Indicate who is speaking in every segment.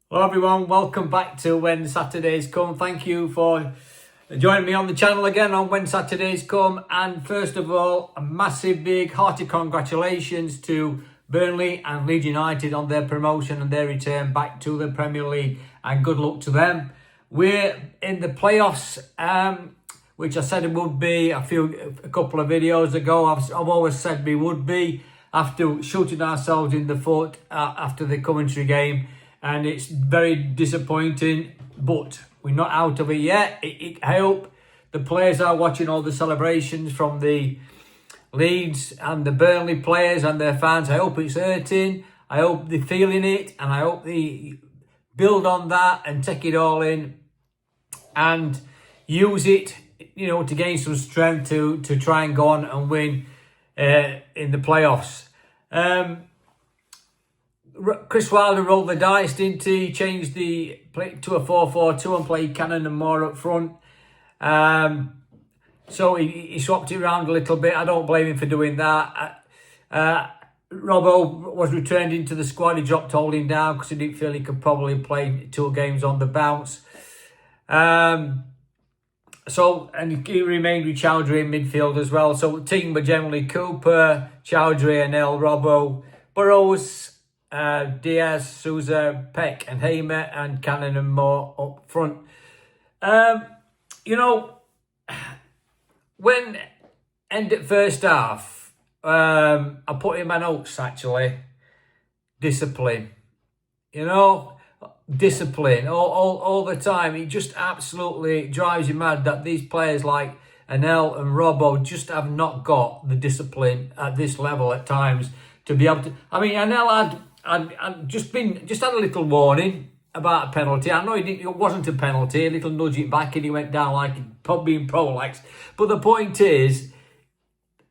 Speaker 1: Hello everyone, welcome back to When Saturdays Come. Thank you for joining me on the channel again on When Saturdays Come. And first of all, a massive big hearty congratulations to Burnley and Leeds United on their promotion and their return back to the Premier League, and good luck to them. We're in the playoffs, which I said it would be a couple of videos ago. I've always said we would be, after shooting ourselves in the foot after the Coventry game. And it's very disappointing, but we're not out of it yet. I hope the players are watching all the celebrations from the Leeds and the Burnley players and their fans. I hope it's hurting. I hope they're feeling it, and I hope they build on that and take it all in and use it, to gain some strength to try and go on and win in the playoffs. Chris Wilder rolled the dice, didn't he? Changed the play to a 4-4-2 and played Cannon and Moor up front. So he swapped it around a little bit. I don't blame him for doing that. Robbo was returned into the squad. He dropped Holding down because he didn't feel he could probably play 2 games on the bounce. And he remained with Chowdhury in midfield as well. So the team were generally Cooper, Chowdhury, Anel, Robbo, Burrows, Diaz, Souza, Peck and Hamer, and Cannon and Moore up front. When ended first half, I put in my notes actually, discipline. Discipline all the time. It just absolutely drives you mad that these players like Anel and Robbo just have not got the discipline at this level at times to be able to. I mean, Anel had just had a little warning about a penalty. I know it wasn't a penalty, a little nudge it back and he went down like being prolaxed. But the point is,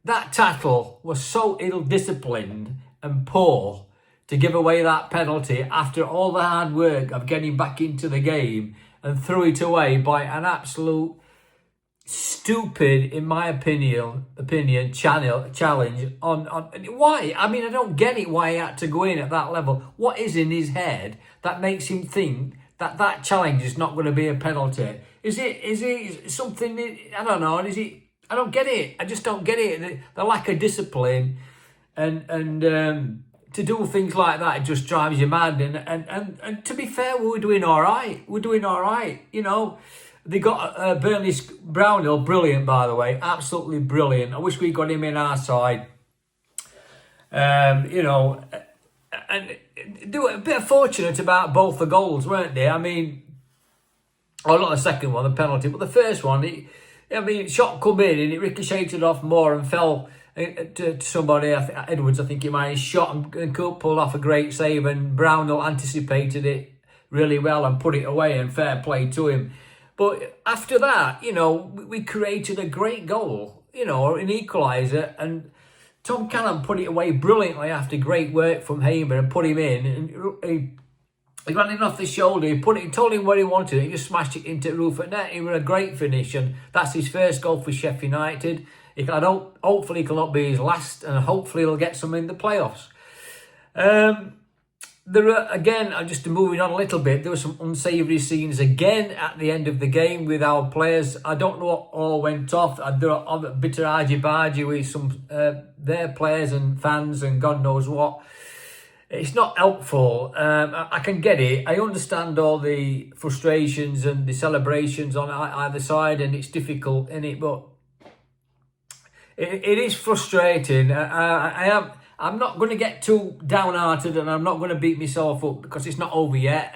Speaker 1: that tackle was so ill-disciplined and poor to give away that penalty after all the hard work of getting back into the game, and threw it away by an absolute stupid, in my opinion, challenge on why? I mean, I don't get it why he had to go in at that level. What is in his head that makes him think that challenge is not going to be a penalty? Is it something? I don't know. I don't get it. I just don't get it. The lack of discipline and to do things like that, it just drives you mad. And to be fair, we're doing all right. They got Burnley's Brownhill, brilliant, by the way, absolutely brilliant. I wish we got him in our side. And they were a bit fortunate about both the goals, weren't they? I mean, not the second one, the penalty, but the first one, shot come in and it ricocheted off Moore and fell to somebody, Edwards, I think he might have shot, and Coop pulled off a great save, and Brownhill anticipated it really well and put it away, and fair play to him. But after that, we created a great goal, an equaliser, and Tom Cannon put it away brilliantly after great work from Hamer and put him in. And he ran it off the shoulder, he told him where he wanted it, he just smashed it into the roof of net. It was a great finish, and that's his first goal for Sheffield United. Hopefully it cannot be his last, and hopefully he'll get some in the playoffs. Just moving on a little bit, there were some unsavoury scenes again at the end of the game with our players. I don't know what all went off. There are a bit of argy-bargy with some their players and fans and God knows what. It's not helpful. I can get it. I understand all the frustrations and the celebrations on either side, and it's difficult, innit? But it is frustrating. I'm not going to get too downhearted, and I'm not going to beat myself up because it's not over yet.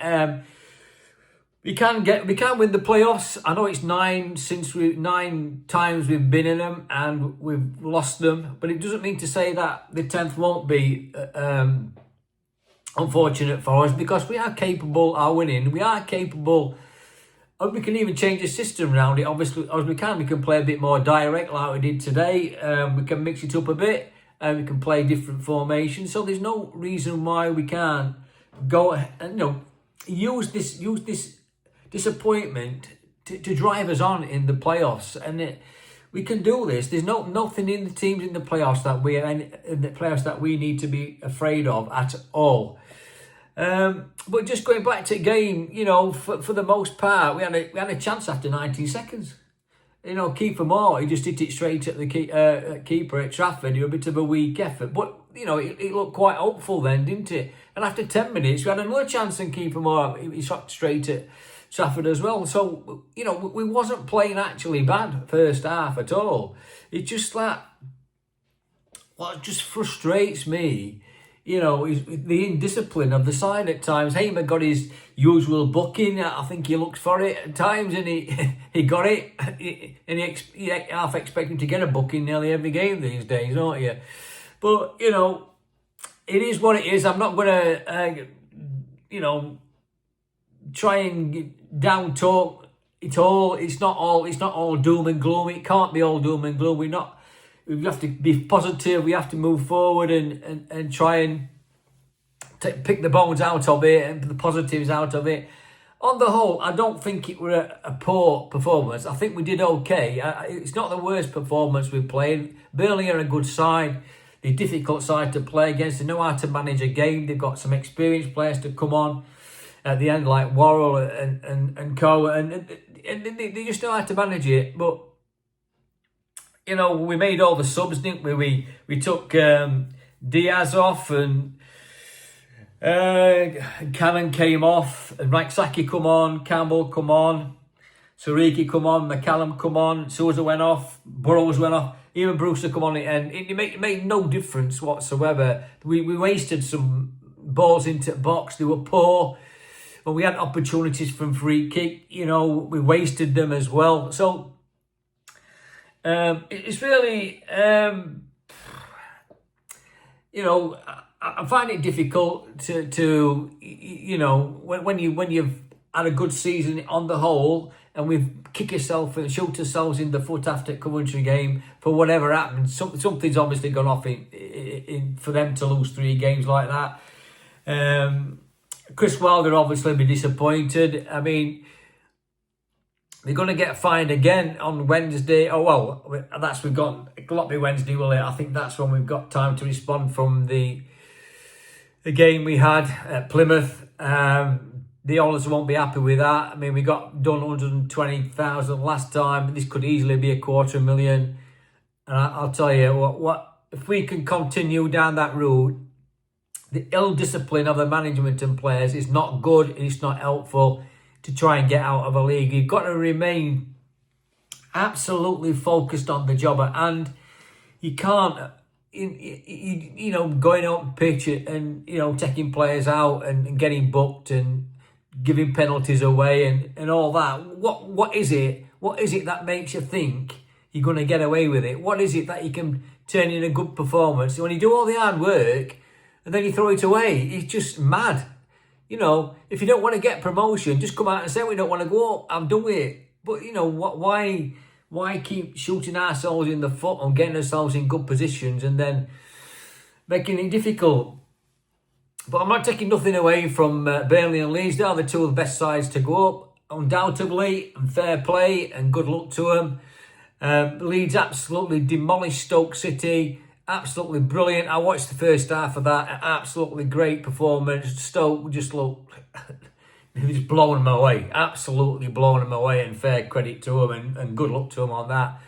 Speaker 1: We can win the playoffs. I know it's 9 times we've been in them and we've lost them, but it doesn't mean to say that the 10th won't be unfortunate for us, because we are capable of winning. We are capable. And we can even change the system around it, obviously, as we can. We can play a bit more direct like we did today. We can mix it up a bit, and we can play different formations. So there's no reason why we can't go and use this disappointment to drive us on in the playoffs. And we can do this. There's nothing in the teams in the playoffs that we need to be afraid of at all. But just going back to the game, for the most part, we had a chance after 19 seconds. Keeper Moor, he just hit it straight at the keeper at Trafford. It was a bit of a weak effort. But, it looked quite hopeful then, didn't it? And after 10 minutes, we had another chance and keeper Moor, he shot straight at Trafford as well. So, we wasn't playing actually bad first half at all. It's just that, what just frustrates me, the indiscipline of the side at times. Hamer got his usual booking. I think he looked for it at times and he got it. And he half expect him to get a booking nearly every game these days, don't you? But, it is what it is. I'm not going to, try and down talk it all. It's not all doom and gloom. It can't be all doom and gloom. We have to be positive. We have to move forward and try and pick the bones out of it and the positives out of it. On the whole, I don't think it were a poor performance. I think we did okay. It's not the worst performance we've played. Burnley are a good side. They're a difficult side to play against. They know how to manage a game. They've got some experienced players to come on at the end, like Worrell and Co. And they just know how to manage it. But we made all the subs, didn't we? We took Diaz off and Cannon came off and Saki come on, Campbell come on, Sariki come on, McCallum come on, Sousa went off, Burrows went off, even Brewster come on, and it made no difference whatsoever. We wasted some balls into the box. They were poor. When we had opportunities from free kick, we wasted them as well. So it's really, I find it difficult to when you've had a good season on the whole, and we've kicked ourselves and shoot ourselves in the foot after Coventry game for whatever happened. Something's obviously gone off in for them to lose 3 games like that. Chris Wilder obviously be disappointed. I mean, they're going to get fined again on Wednesday. Oh, well, we've got, it'll not be Wednesday, will it? I think that's when we've got time to respond from the game we had at Plymouth. The owners won't be happy with that. I mean, we got done 120,000 last time. This could easily be $250,000. And I'll tell you what, if we can continue down that route, the ill discipline of the management and players is not good. It's not helpful to try and get out of a league. You've got to remain absolutely focused on the job at hand. You can't, going out pitch and, taking players out and getting booked and giving penalties away and all that. What is it? What is it that makes you think you're going to get away with it? What is it that you can turn in a good performance? When you do all the hard work and then you throw it away, it's just mad. If you don't want to get promotion, just come out and say we don't want to go up. I'm done with it. But why keep shooting ourselves in the foot and getting ourselves in good positions and then making it difficult? But I'm not taking nothing away from Burnley and Leeds. They are the 2 of the best sides to go up, undoubtedly, and fair play and good luck to them. Leeds absolutely demolished Stoke City. Absolutely brilliant. I watched the first half of that. Absolutely great performance. Stoke just looked, just blowing them away. Absolutely blowing them away, and fair credit to them and good luck to them on that.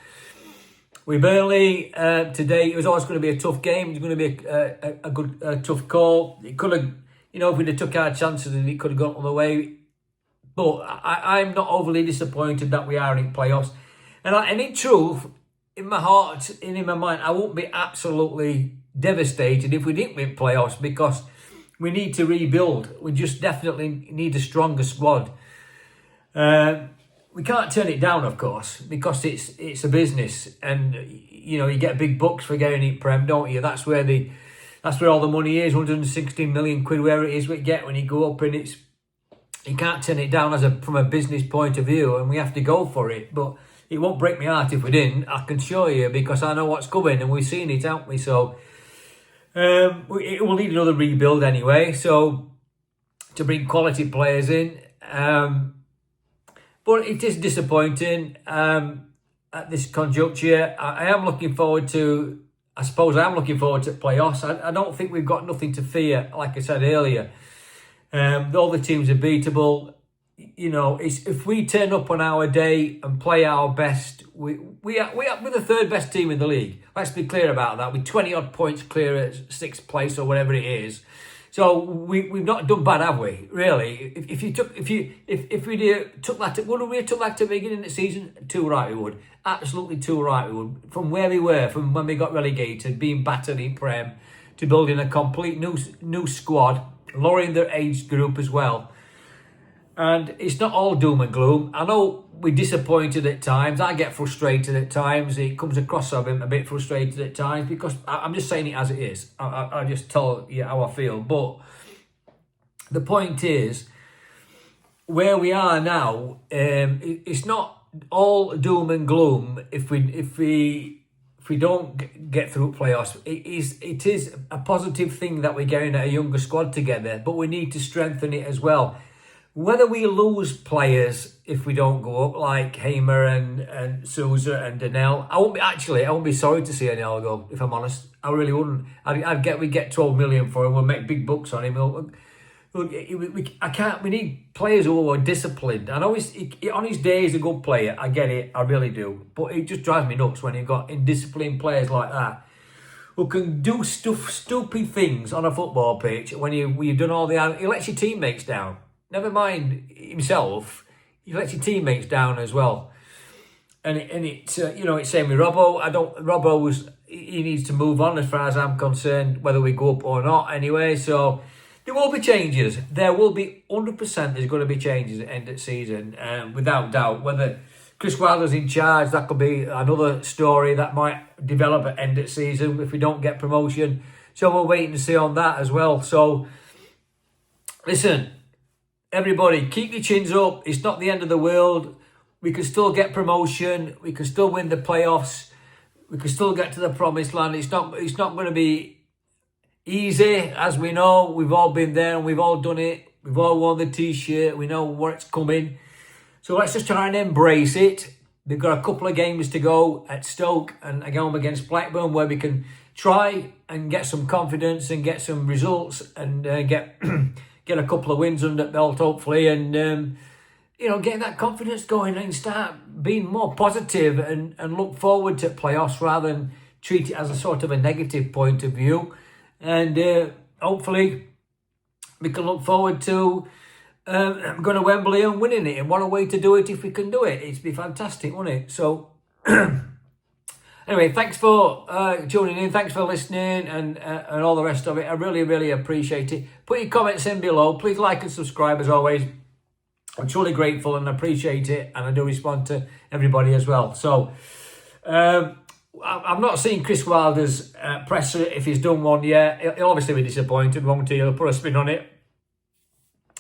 Speaker 1: With Burnley today, it was always going to be a tough game. It was going to be a good tough call. It could have, if we'd have took our chances, and it could have gone all the way. But I'm not overly disappointed that we are in playoffs. And in truth, in my heart and in my mind, I won't be absolutely devastated if we didn't win playoffs, because we need to rebuild. We just definitely need a stronger squad. We can't turn it down, of course, because it's a business, and you get big bucks for getting it Prem, don't you? That's where all the money is. 116 million quid, where it is we get when you go up, and you can't turn it down from a business point of view, and we have to go for it. But it won't break my heart if we didn't, I can show you, because I know what's coming and we've seen it, haven't we? So it will need another rebuild anyway, so to bring quality players in. But it is disappointing at this conjuncture. I am looking forward to, playoffs. I don't think we've got nothing to fear, like I said earlier. All the teams are beatable. You know, if we turn up on our day and play our best, we're the third best team in the league. Let's be clear about that. With 20 odd points clear at sixth place or whatever it is. So we've not done bad, have we? Really? If we took that, would we have took that to the beginning of the season? Too right we would. Absolutely too right we would. From where we were, from when we got relegated, being battered in Prem, to building a complete new squad, lowering their age group as well. And it's not all doom and gloom. I know we're disappointed at times. I get frustrated at times. It comes across of him a bit frustrated at times because I'm just saying it as it is. I just tell you how I feel. But the point is, where we are now, it's not all doom and gloom if we don't get through playoffs. It is a positive thing that we're getting a younger squad together, but we need to strengthen it as well. Whether we lose players if we don't go up, like Hamer and Sousa and Donnell, I won't be sorry to see Donnell go, if I'm honest. I really wouldn't. We'd get 12 million for him, we'll make big bucks on him. We need players who are disciplined. I know on his day he's a good player, I get it, I really do. But it just drives me nuts when you've got indisciplined players like that who can do stupid things on a football pitch when you've done all he lets your teammates down. Never mind himself, he lets your teammates down as well. And it's it's same with Robbo. He needs to move on as far as I'm concerned, whether we go up or not anyway. So there will be changes. There will be 100%. There's going to be changes at the end of the season, without doubt. Whether Chris Wilder's in charge, that could be another story that might develop at the end of the season if we don't get promotion. So we're waiting to see on that as well. So listen, everybody, keep your chins up. It's not the end of the world. We can still get promotion. We can still win the playoffs. We can still get to the promised land. It's not going to be easy, as we know. We've all been there and we've all done it. We've all worn the t-shirt. We know what's coming. So let's just try and embrace it. We've got a couple of games to go at Stoke and a game against Blackburn where we can try and get some confidence and get some results and get a couple of wins under the belt, hopefully, and getting that confidence going and start being more positive and look forward to playoffs rather than treat it as a sort of a negative point of view. And hopefully we can look forward to going to Wembley and winning it. And what a way to do it if we can do it. It'd be fantastic, wouldn't it? So anyway, thanks for tuning in. Thanks for listening and all the rest of it. I really, really appreciate it. Put your comments in below. Please like and subscribe as always. I'm truly grateful and appreciate it. And I do respond to everybody as well. So I've not seen Chris Wilder's presser, if he's done one yet. He'll obviously be disappointed, won't he? He'll put a spin on it.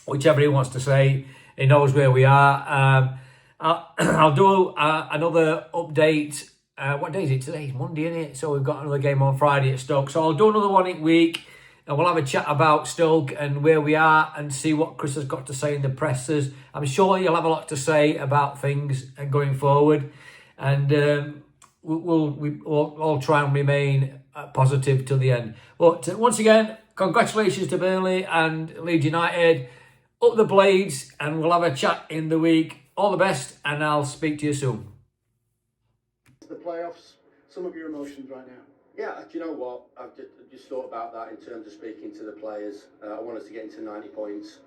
Speaker 1: Whichever he wants to say. He knows where we are. I'll do another update. What day is it today? It's Monday, isn't it? So we've got another game on Friday at Stoke. So I'll do another one in week. And we'll have a chat about Stoke and where we are and see what Chris has got to say in the pressers. I'm sure you'll have a lot to say about things going forward. And we'll all try and remain positive till the end. But once again, congratulations to Burnley and Leeds United. Up the Blades, and we'll have a chat in the week. All the best, and I'll speak to you soon.
Speaker 2: The playoffs, some of your emotions right now.
Speaker 3: Yeah, do you know what? I've just thought about that in terms of speaking to the players. I want us to get into 90 points,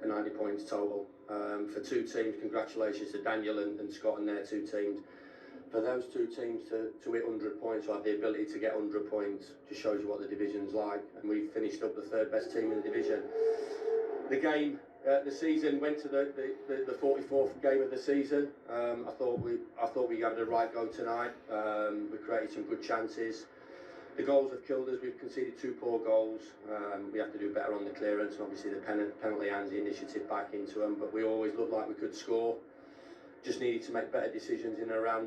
Speaker 3: the 90 points total. For two teams, congratulations to Daniel and Scott and their two teams. For those two teams to hit 100 points, or have the ability to get 100 points, just shows you what the division's like. And we finished up the third best team in the division. The game, the season went to the 44th game of the season. I thought we had a right go tonight. We created some good chances. The goals have killed us. We've conceded two poor goals. We have to do better on the clearance, and obviously the penalty hands the initiative back into them. But we always looked like we could score. Just needed to make better decisions in and around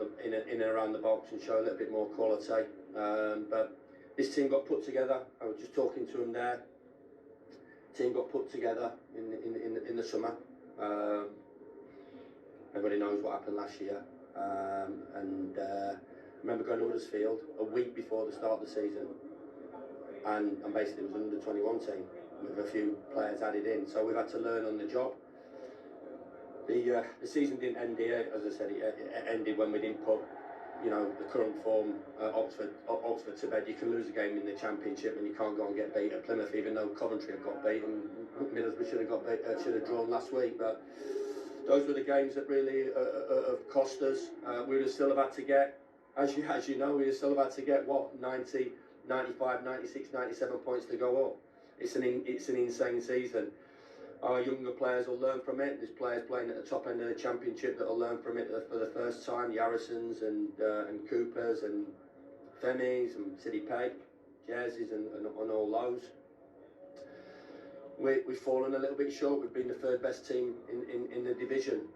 Speaker 3: the box and show a little bit more quality. But this team got put together. I was just talking to them there. Team got put together in the summer. Everybody knows what happened last year. I remember going to Huddersfield a week before the start of the season, and basically it was an under-21 team. with a few players added in. So we've had to learn on the job. The season didn't end here, as I said. It ended when we didn't put, the current form Oxford to bed. You can lose a game in the Championship and you can't go and get beat at Plymouth, even though Coventry have got beaten. Middlesbrough should have drawn last week, but those were the games that really have cost us. We would have still have had to get, as you know, we would have still have had to get 90, 95, 96, 97 points to go up. It's an insane season. Our younger players will learn from it. There's players playing at the top end of the Championship that will learn from it for the first time. Yarrisons and Coopers and Femis and City Peg, Jerseys and all those. We've fallen a little bit short. We've been the third best team in the division.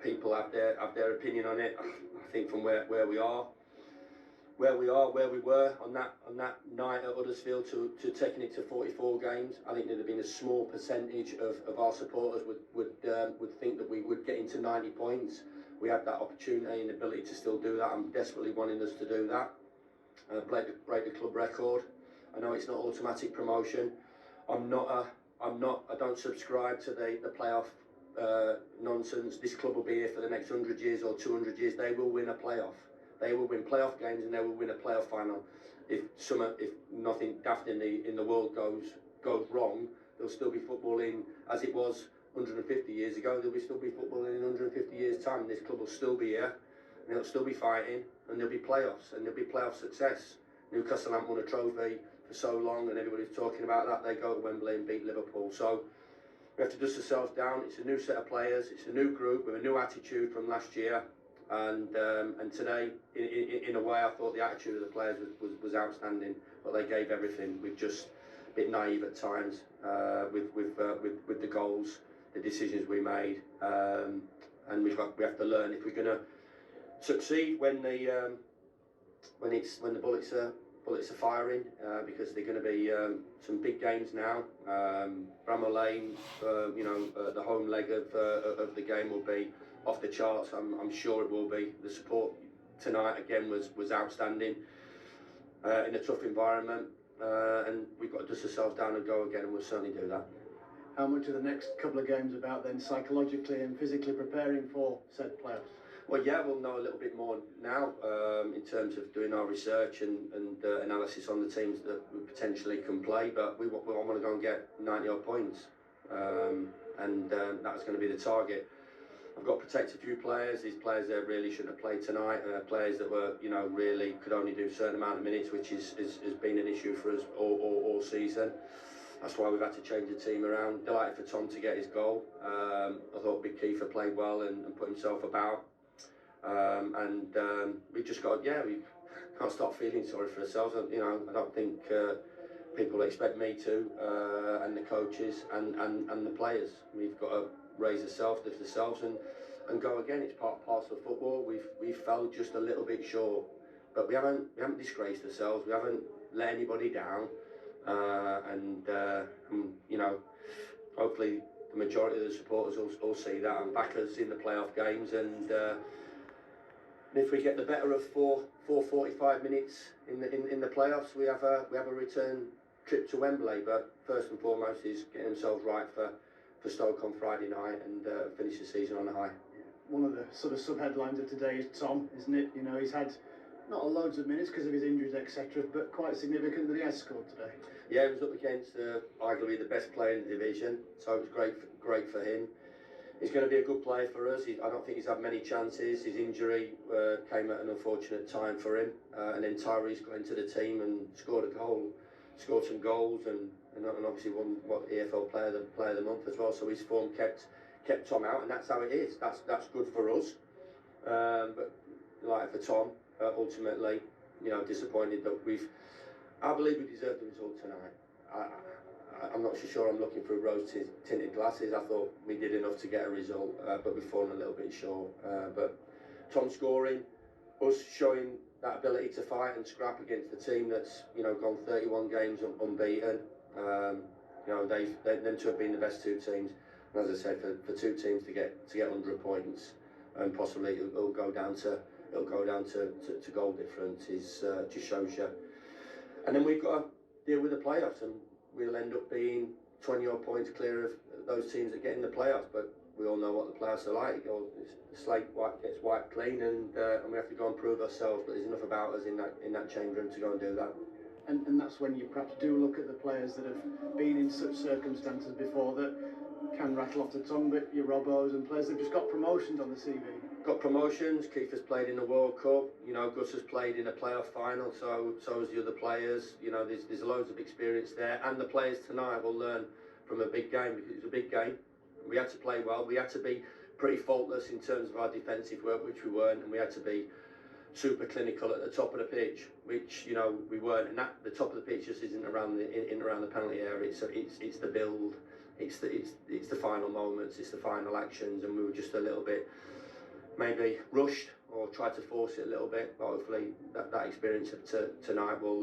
Speaker 3: People have their opinion on it. I think from where we were on that night at Huddersfield to taking it to 44 games, I think there'd have been a small percentage of our supporters would think that we would get into 90 points. We had that opportunity and ability to still do that. I'm desperately wanting us to do that, break the club record. I know it's not automatic promotion. I don't subscribe to the playoff nonsense. This club will be here for the next 100 years or 200 years. They will win a playoff. They will win playoff games and they will win a playoff final. If nothing daft in the world goes wrong, there'll still be football in as it was 150 years ago. There'll still be football in 150 years' time. This club will still be here, and it'll still be fighting, and there'll be playoffs, and there'll be playoff success. Newcastle haven't won a trophy for so long, and everybody's talking about that. They go to Wembley and beat Liverpool. So we have to dust ourselves down. It's a new set of players. It's a new group with a new attitude from last year. And today, in a way, I thought the attitude of the players was outstanding. But they gave everything. We're just a bit naive at times with the goals, the decisions we made, and we have to learn if we're going to succeed when the bullets are firing, because they're going to be some big games now. Bramall Lane, the home leg of the game will be off the charts. I'm sure it will be. The support tonight again was outstanding in a tough environment, and we've got to dust ourselves down and go again, and we'll certainly do that.
Speaker 2: How much are the next couple of games about then, psychologically and physically preparing for said playoffs?
Speaker 3: Well, yeah, we'll know a little bit more now in terms of doing our research and analysis on the teams that we potentially can play. But we want to go and get 90 odd points, and that's going to be the target. I've got to protect a few players. These players that really shouldn't have played tonight. Players that were, really could only do a certain amount of minutes, which has been an issue for us all season. That's why we've had to change the team around. Delighted for Tom to get his goal. I thought Big Kiefer played well and put himself about. We just got, we can't stop feeling sorry for ourselves. I don't think people expect me to, and the coaches and the players. We've got to raise ourselves, lift ourselves, and go again. It's part and parcel of football. We fell just a little bit short, but we haven't disgraced ourselves. We haven't let anybody down, hopefully the majority of the supporters will see that and back us in the playoff games. And if we get the better of 45 minutes in the playoffs, we have a return trip to Wembley. But first and foremost is getting themselves right for Stoke on Friday night and finish the season on a high.
Speaker 2: One of the sort of sub-headlines of today is Tom, isn't it? He's had not loads of minutes because of his injuries, etc., but quite significant that he has scored today.
Speaker 3: Yeah, he was up against arguably the best player in the division, so it was great for him. He's going to be a good player for us. I don't think he's had many chances. His injury came at an unfortunate time for him, and then Tyree's got into the team and scored some goals, and obviously won EFL Player of the Month as well. So his form kept Tom out, and that's how it is. That's good for us. But like for Tom, ultimately, disappointed that I believe we deserved the result tonight. I'm not so sure I'm looking through rose-tinted glasses. I thought we did enough to get a result, but we've fallen a little bit short. But Tom scoring, us showing that ability to fight and scrap against the team that's gone 31 games unbeaten. Them two have been the best two teams. And as I said, for two teams to get 100 points, and possibly it'll go down to goal difference, is just shows you. And then we've got deal with the playoffs, and we'll end up being 20 odd points clear of those teams that get in the playoffs. But we all know what the playoffs are like. The slate gets wiped clean, and we have to go and prove ourselves. But there's enough about us in that change room to go and do that.
Speaker 2: And that's when you perhaps do look at the players that have been in such circumstances before that can rattle off the tongue, but your Robbos and players that have just got promotions on the CV.
Speaker 3: Got promotions. Keith has played in the World Cup. You know, Gus has played in a playoff final. So has the other players. You know, there's loads of experience there, and the players tonight will learn from a big game, because it's a big game. We had to play well. We had to be pretty faultless in terms of our defensive work, which we weren't, and we had to be super clinical at the top of the pitch, which, you know, we weren't. And the top of the pitch just isn't around the penalty area. It's the build, it's the final moments, it's the final actions, and we were just a little bit maybe rushed or tried to force it a little bit. But hopefully that experience of tonight will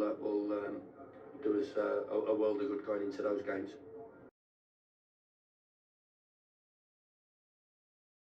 Speaker 3: do us a world of good going into those games.